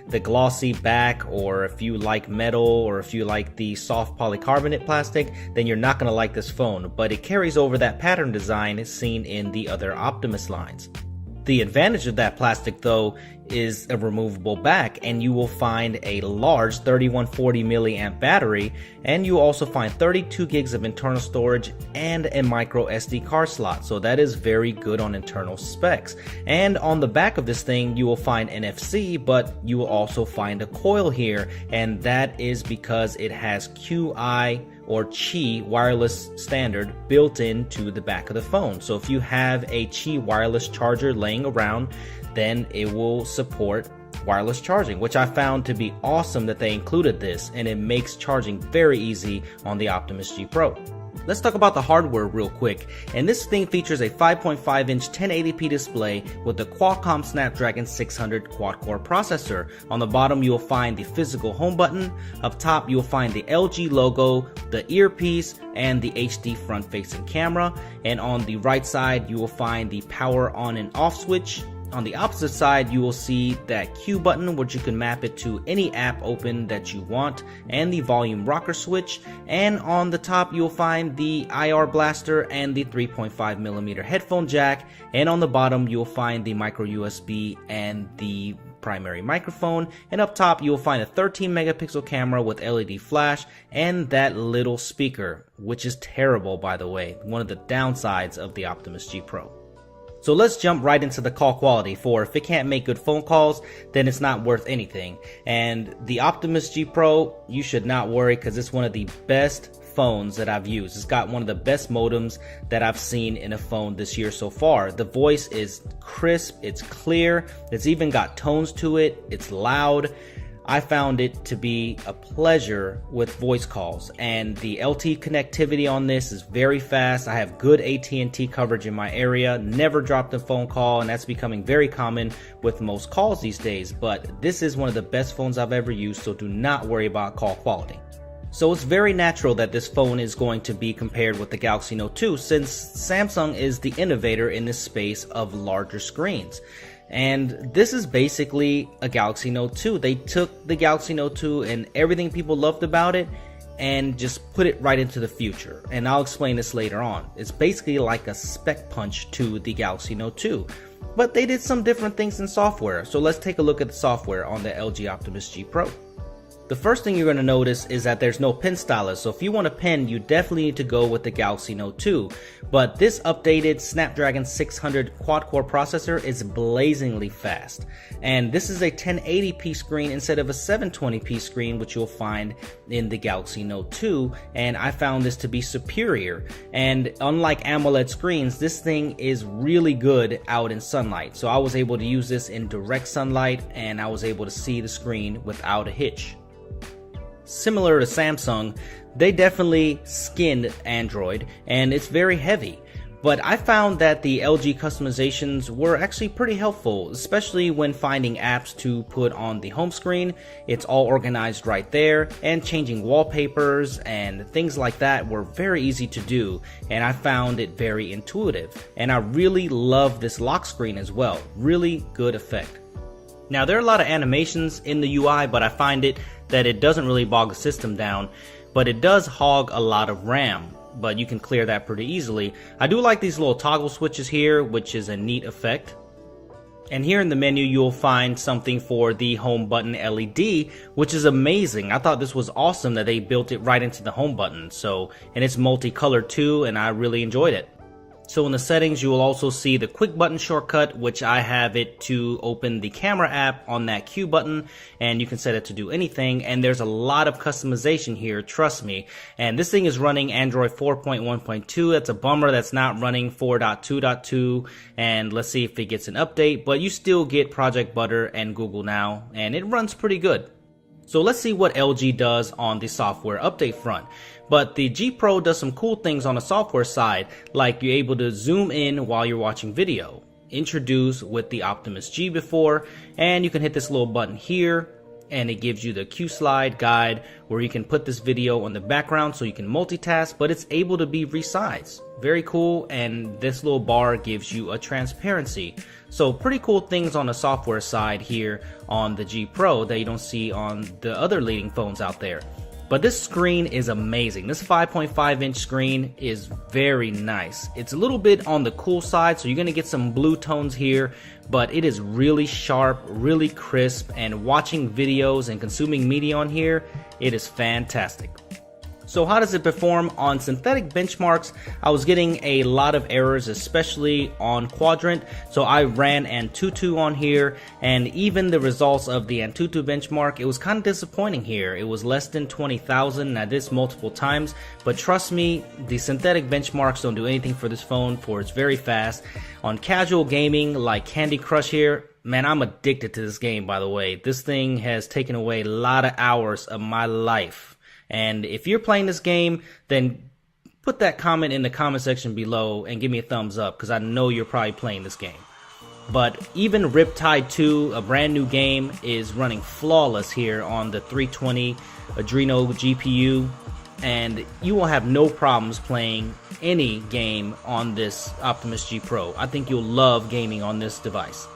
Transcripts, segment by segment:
the glossy back, or if you like metal, or if you like the soft polycarbonate plastic, then you're not going to like this phone, but it carries over that pattern design seen in the other Optimus lines. The advantage of that plastic though is a removable back, and you will find a large 3140 milliamp battery, and you also find 32 gigs of internal storage and a micro SD card slot, so that is very good on internal specs. And on the back of this thing you will find NFC, but you will also find a coil here, and that is because it has QI or Qi wireless standard built into the back of the phone. So if you have a Qi wireless charger laying around, then it will support wireless charging, which I found to be awesome that they included this, and it makes charging very easy on the Optimus G Pro. Let's talk about the hardware real quick, and this thing features a 5.5-inch 1080p display with the Qualcomm Snapdragon 600 quad-core processor. On the bottom you will find the physical home button, up top you will find the LG logo, the earpiece, and the HD front-facing camera, and on the right side you will find the power on and off switch. On the opposite side, you will see that Q button, which you can map it to any app open that you want, and the volume rocker switch. And on the top, you'll find the IR blaster and the 3.5mm headphone jack. And on the bottom, you'll find the micro USB and the primary microphone. And up top, you'll find a 13 megapixel camera with LED flash and that little speaker, which is terrible, by the way, one of the downsides of the Optimus G Pro. So let's jump right into the call quality, for if it can't make good phone calls, then it's not worth anything. And the Optimus G Pro, you should not worry, because it's one of the best phones that I've used. It's got one of the best modems that I've seen in a phone this year so far. The voice is crisp, it's clear, it's even got tones to it, it's loud. I found it to be a pleasure with voice calls, and the LTE connectivity on this is very fast. I have good AT&T coverage in my area, never dropped a phone call, and that's becoming very common with most calls these days. But this is one of the best phones I've ever used, so do not worry about call quality. So it's very natural that this phone is going to be compared with the Galaxy Note 2, since Samsung is the innovator in this space of larger screens. And this is basically a Galaxy Note 2. They took the Galaxy Note 2 and everything people loved about it and just put it right into the future. And I'll explain this later on. It's basically like a spec punch to the Galaxy Note 2. But they did some different things in software. So let's take a look at the software on the LG Optimus G Pro. The first thing you're going to notice is that there's no pen stylus, so if you want a pen, you definitely need to go with the Galaxy Note 2. But this updated Snapdragon 600 quad-core processor is blazingly fast. And this is a 1080p screen instead of a 720p screen, which you'll find in the Galaxy Note 2, and I found this to be superior. And unlike AMOLED screens, this thing is really good out in sunlight. So I was able to use this in direct sunlight, and I was able to see the screen without a hitch. Similar to Samsung, they definitely skinned Android, and it's very heavy. But I found that the LG customizations were actually pretty helpful, especially when finding apps to put on the home screen. It's all organized right there, and changing wallpapers and things like that were very easy to do, and I found it very intuitive. And I really love this lock screen as well. Really good effect. Now, there are a lot of animations in the UI, but I find that it doesn't really bog the system down, but it does hog a lot of RAM, but you can clear that pretty easily. I do like these little toggle switches here, which is a neat effect. And here in the menu, you'll find something for the home button LED, which is amazing. I thought this was awesome that they built it right into the home button. And it's multicolored too, and I really enjoyed it. So in the settings, you will also see the quick button shortcut, which I have it to open the camera app on that Q button, and you can set it to do anything. And there's a lot of customization here, trust me. And this thing is running Android 4.1.2. That's a bummer that's not running 4.2.2. And let's see if it gets an update, but you still get Project Butter and Google Now, and it runs pretty good. So let's see what LG does on the software update front. But the G Pro does some cool things on the software side, like you're able to zoom in while you're watching video, introduced with the Optimus G before, and you can hit this little button here and it gives you the Q slide guide where you can put this video on the background so you can multitask, but it's able to be resized. Very cool, and this little bar gives you a transparency. So pretty cool things on the software side here on the G Pro that you don't see on the other leading phones out there. But this screen is amazing. This 5.5-inch screen is very nice. It's a little bit on the cool side, so you're gonna get some blue tones here, but it is really sharp, really crisp, and watching videos and consuming media on here, it is fantastic. So how does it perform on synthetic benchmarks? I was getting a lot of errors, especially on Quadrant. So I ran Antutu on here, and even the results of the Antutu benchmark, it was kind of disappointing here. It was less than 20,000. I did this multiple times, but trust me, the synthetic benchmarks don't do anything for this phone, for it's very fast. On casual gaming like Candy Crush here, man, I'm addicted to this game, by the way. This thing has taken away a lot of hours of my life. And if you're playing this game, then put that comment in the comment section below and give me a thumbs up, because I know you're probably playing this game. But even Riptide 2, a brand new game, is running flawless here on the 320 Adreno GPU, and you will have no problems playing any game on this Optimus G Pro. I think you'll love gaming on this device.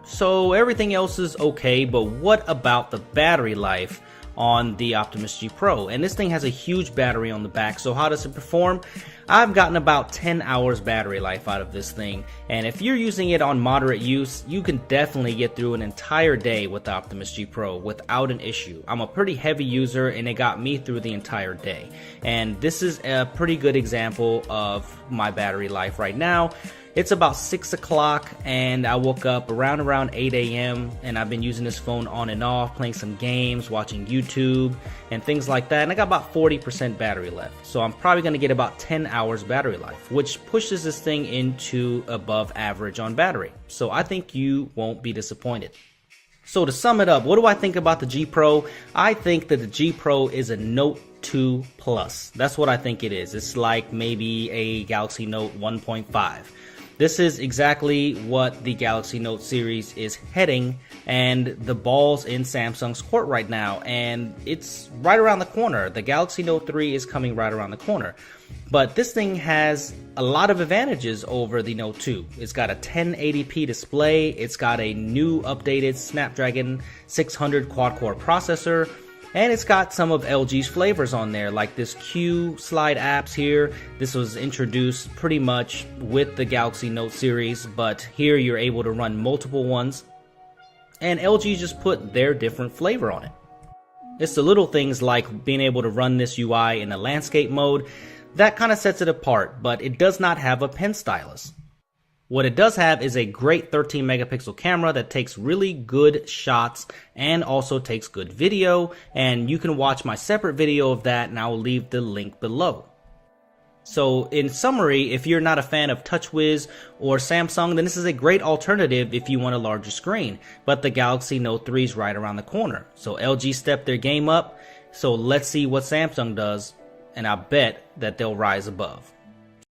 So everything else is okay, but what about the battery life on the Optimus G Pro? And this thing has a huge battery on the back, so how does it perform? I've gotten about 10 hours battery life out of this thing, and if you're using it on moderate use, you can definitely get through an entire day with the Optimus G Pro without an issue. I'm a pretty heavy user, and it got me through the entire day. And this is a pretty good example of my battery life right now. It's about 6 o'clock, and I woke up around 8 a.m. and I've been using this phone on and off, playing some games, watching YouTube, and things like that. And I got about 40% battery left. So I'm probably going to get about 10 hours battery life, which pushes this thing into above average on battery. So I think you won't be disappointed. So to sum it up, what do I think about the G Pro? I think that the G Pro is a Note 2 Plus. That's what I think it is. It's like maybe a Galaxy Note 1.5. This is exactly what the Galaxy Note series is heading, and the ball's in Samsung's court right now, and it's right around the corner. The Galaxy Note 3 is coming right around the corner. But this thing has a lot of advantages over the Note 2. It's got a 1080p display, it's got a new updated Snapdragon 600 quad-core processor, and it's got some of LG's flavors on there, like this Q slide apps here. This was introduced pretty much with the Galaxy Note series, but here you're able to run multiple ones. And LG just put their different flavor on it. It's the little things like being able to run this UI in a landscape mode. That kind of sets it apart, but it does not have a pen stylus. What it does have is a great 13 megapixel camera that takes really good shots and also takes good video, and you can watch my separate video of that, and I will leave the link below. So in summary, if you're not a fan of TouchWiz or Samsung, then this is a great alternative if you want a larger screen, but the Galaxy Note 3 is right around the corner. So LG stepped their game up, so let's see what Samsung does, and I bet that they'll rise above.